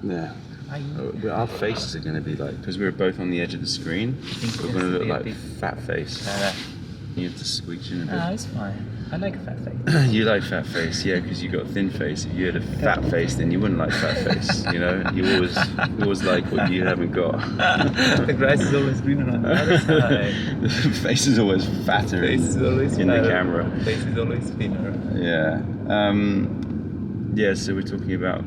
Yeah. Our faces are going to be like, because we're both on the edge of the screen, we're going to look like fat face. You have to squeeze in a bit. No, it's fine. I like a fat face. You like fat face, yeah, because you got a thin face. If you had a fat face, then you wouldn't like fat face. You know, you always like what you haven't got. The grass is always greener on the other side. The face is always fatter in the camera. The face is always thinner. Yeah. Yeah. So we're talking about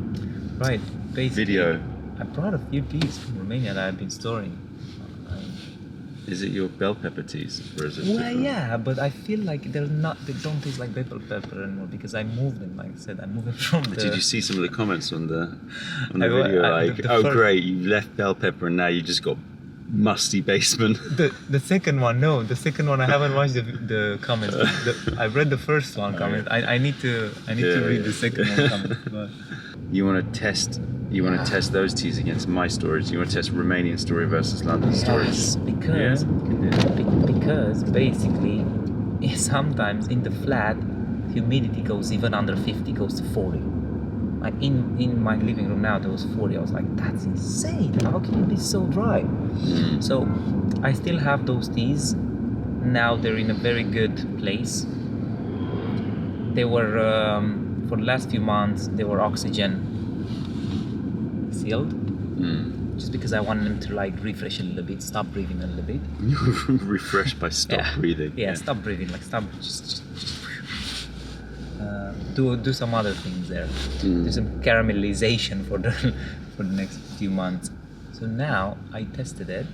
basically, video. I brought a few teas from Romania that I've been storing. Is it your bell pepper teas, or is it? Well, different? yeah, but I feel like they don't taste like bell pepper anymore because I moved them. Like I said, I moved them from the. Did you see some of the comments on the video? Great, you left bell pepper and now you just got musty basement. The second one, no, the second one I haven't watched the comments. I read the first one comment. I need to read the second one comment. But. You want to test those teas against my stories. You want to test Romanian story versus London stories. Because basically sometimes in the flat humidity goes even under 50, goes to 40. Like in my living room now there was 40. I was like, that's insane. How can it be so dry? So I still have those teas. Now they're in a very good place. They were for the last few months they were oxygen sealed, just because I wanted them to like refresh a little bit, stop breathing a little bit. Refresh by breathing. Yeah, stop breathing, like stop, just do some other things there. Do some caramelization for the next few months. So now I tested it,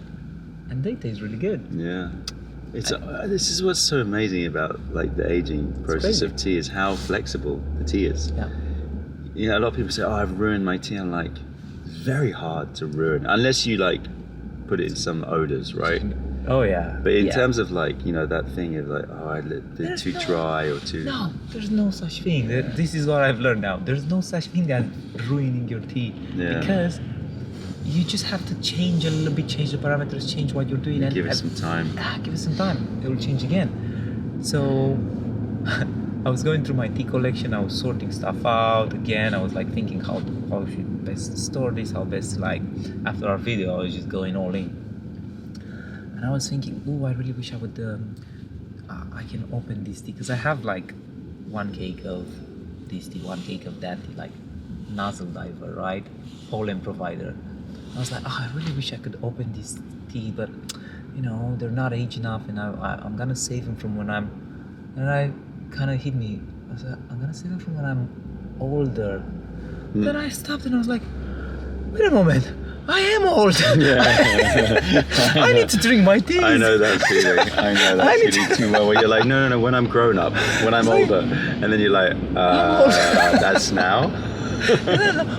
and they taste really good. Yeah. This is what's so amazing about like the aging process of tea, is how flexible the tea is. Yeah. You know, a lot of people say, "Oh, I've ruined my tea." I'm like, it's very hard to ruin unless you like put it in some odors, right? Oh yeah. But in terms of like, you know, that thing of like, oh, I let it too dry or too. No, there's no such thing. This is what I've learned now. There's no such thing as ruining your tea, because you just have to change a little bit, change the parameters, change what you're doing, and give it some time. Give it some time. It will change again. So I was going through my tea collection. I was sorting stuff out again. I was like thinking how should best store this, how best, like after our video I was just going all in. And I was thinking, oh, I really wish I would I can open this tea, because I have like one cake of this tea, one cake of that tea, like nozzle diver, right? Pollen provider. I was like, oh, I really wish I could open this tea, but you know, they're not aged enough, and I'm gonna save them from when I'm, and I kind of hit me. I was like, I'm gonna save them from when I'm older. Then I stopped and I was like, wait a moment, I am old. I need to drink my tea. I know that feeling. I know that feeling too well. Where you're like, no, when I'm grown up, when I'm older, and then you're like, that's now.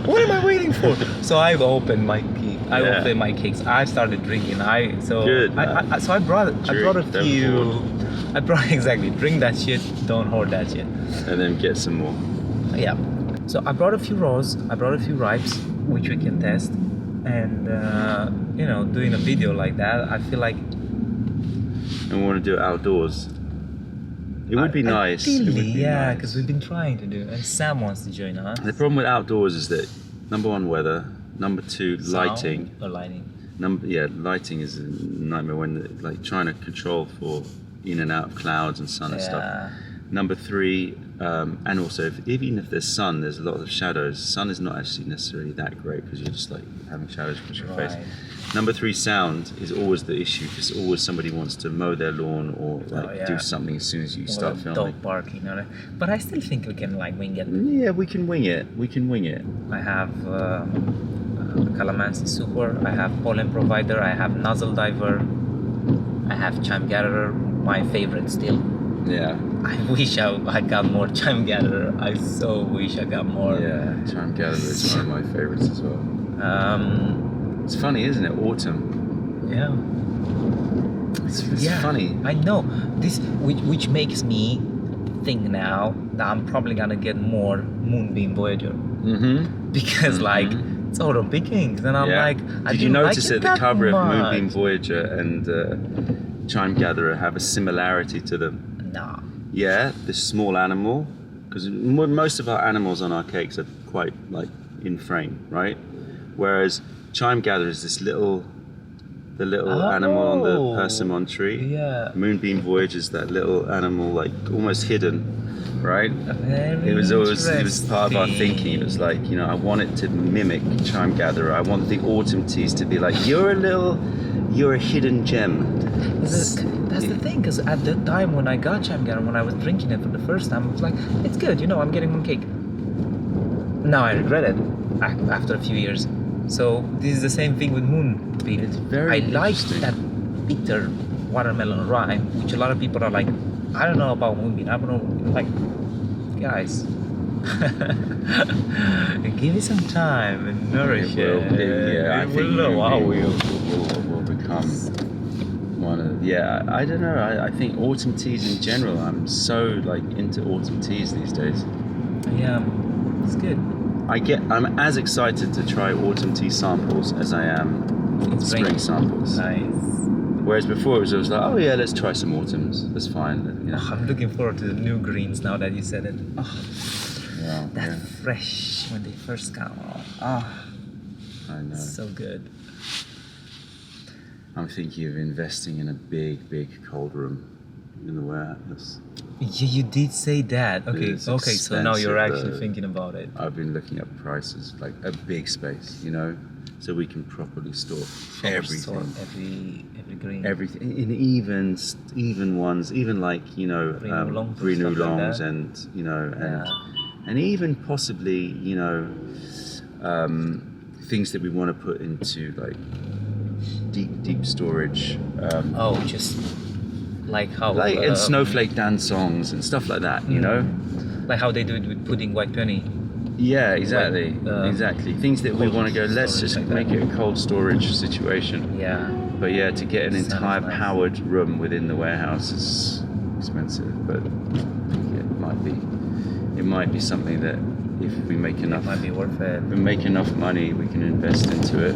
What am I waiting for? So I've opened my cake. Opened my cakes. I started drinking. Good. I brought a few. I brought exactly. Drink that shit. Don't hoard that shit. And then get some more. Yeah. So I brought a few raws. I brought a few ripes, which we can test. And you know, doing a video like that, I feel like. And we want to do it outdoors. It would be nice. Yeah, because we've been trying to do, and Sam wants to join us. The problem with outdoors is that number one, weather. Number two, lighting. Lighting is a nightmare when like trying to control for in and out of clouds and sun and stuff. Number three, and also even if there's sun, there's a lot of shadows. Sun is not actually necessarily that great because you're just like having shadows across your face. Number three, sound is always the issue, because always somebody wants to mow their lawn or like do something as soon as you start filming. Dog barking, but I still think we can like wing it. Yeah, we can wing it. I have the Calamansi Super. I have Pollen Provider. I have Nozzle Diver. I have Chime Gatherer. My favorite still. Yeah. I wish I got more Chime Gatherer. I so wish I got more. Yeah, Chime Gatherer is one of my favorites as well. It's funny, isn't it? Autumn. Yeah. It's funny. I know. This, which makes me think now that I'm probably gonna get more Moonbeam Voyager. Because like it's autumn pickings, and I'm like, did you notice that the cover of Moonbeam Voyager and Chime Gatherer have a similarity to them? Nah. Yeah, this small animal, because most of our animals on our cakes are quite like in frame, right? Whereas chime gather is the little animal on the persimmon tree. Yeah. Moonbeam Voyage is that little animal, like almost hidden, right? Very It was part of our thinking. It was like, I want it to mimic chime gatherer. I want the autumn teas to be like, you're a hidden gem. That's the thing, because at the time when I got chime gatherer, when I was drinking it for the first time, I was like, it's good, I'm getting one cake. Now I regret it after a few years. So this is the same thing with Moonbeam. It's very I like interesting. that bitter watermelon rye, which a lot of people are like, I don't know about Moonbeam. I don't know. Like, guys, give it some time and nourish it. I think will become one of. Yeah, I don't know. I think autumn teas in general. I'm so like into autumn teas these days. Yeah, it's good. I'm as excited to try autumn tea samples as I am spring samples. Nice. Whereas before it was like, oh yeah, let's try some autumns. That's fine. I'm looking forward to the new greens now that you said it. Fresh when they first come. I know. So good. I'm thinking of investing in a big cold room in the warehouse. Yeah, you did say that. Okay, It's so now you're expensive, actually thinking about it. I've been looking up prices, like a big space, so we can properly store everything. Every green. Everything in even ones, even like Brie Longs and and even possibly things that we want to put into like deep storage. Just like how and snowflake dance songs and stuff like that, like how they do it with pudding white penny. Yeah, exactly. Exactly. Things that we want to go, let's just like make it a cold storage situation. Yeah. But yeah, to get an entire nice. powered room within the warehouse is expensive. But I think it might be something that if we make enough, it might be worth it. if we make enough money, we can invest into it.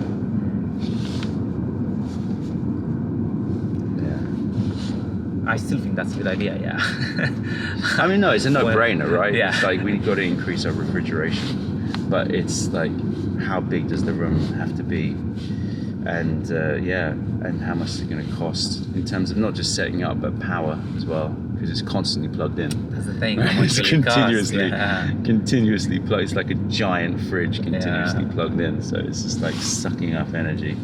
I still think that's a good idea, yeah. I mean, no, it's a no-brainer, right? Yeah. It's like we've got to increase our refrigeration. But it's like, how big does the room have to be? And and how much is it going to cost in terms of not just setting up, but power as well, because it's constantly plugged in. That's the thing. It's continuously plugged. It's like a giant fridge continuously plugged in, so it's just like sucking up energy.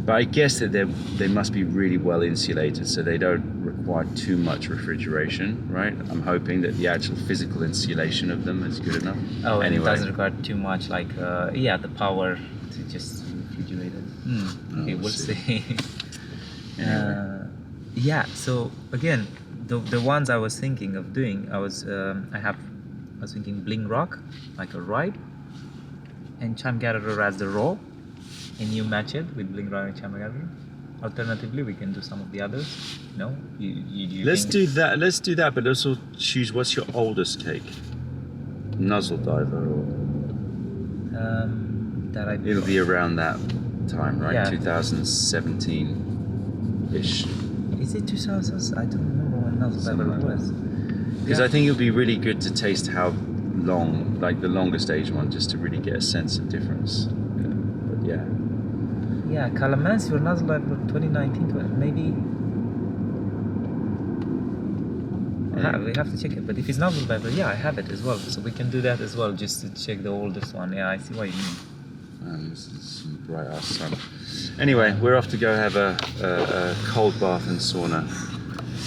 But I guess that they must be really well insulated, so they don't require too much refrigeration, right? I'm hoping that the actual physical insulation of them is good enough. Oh, and anyway. it doesn't require too much, like the power to just refrigerate it. Okay, we'll see. Anyway. So again, the ones I was thinking of doing, I was thinking Bling Rock, like a ride, and Chime Gatherer as the raw. And you match it with Bling Rock and Chime Gatherer. Alternatively, we can do some of the others. No, Let's do that. Let's do that. But also choose what's your oldest cake, Nuzzle Diver, or it'll be around that time, right? Yeah. 2017-ish. Is it 2000? I don't remember when Nuzzle Diver was. Because I think it'll be really good to taste how long, like the longest age one, just to really get a sense of difference. But yeah. Yeah, Calamansi or Nuzzle Diver 2019, maybe. We have to check it, but if it's Nuzzle Diver, I have it as well, so we can do that as well, just to check the oldest one. Yeah, I see what you mean. This is some bright ass sun. Anyway, we're off to go have a cold bath and sauna.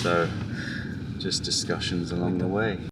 So, just discussions along the way.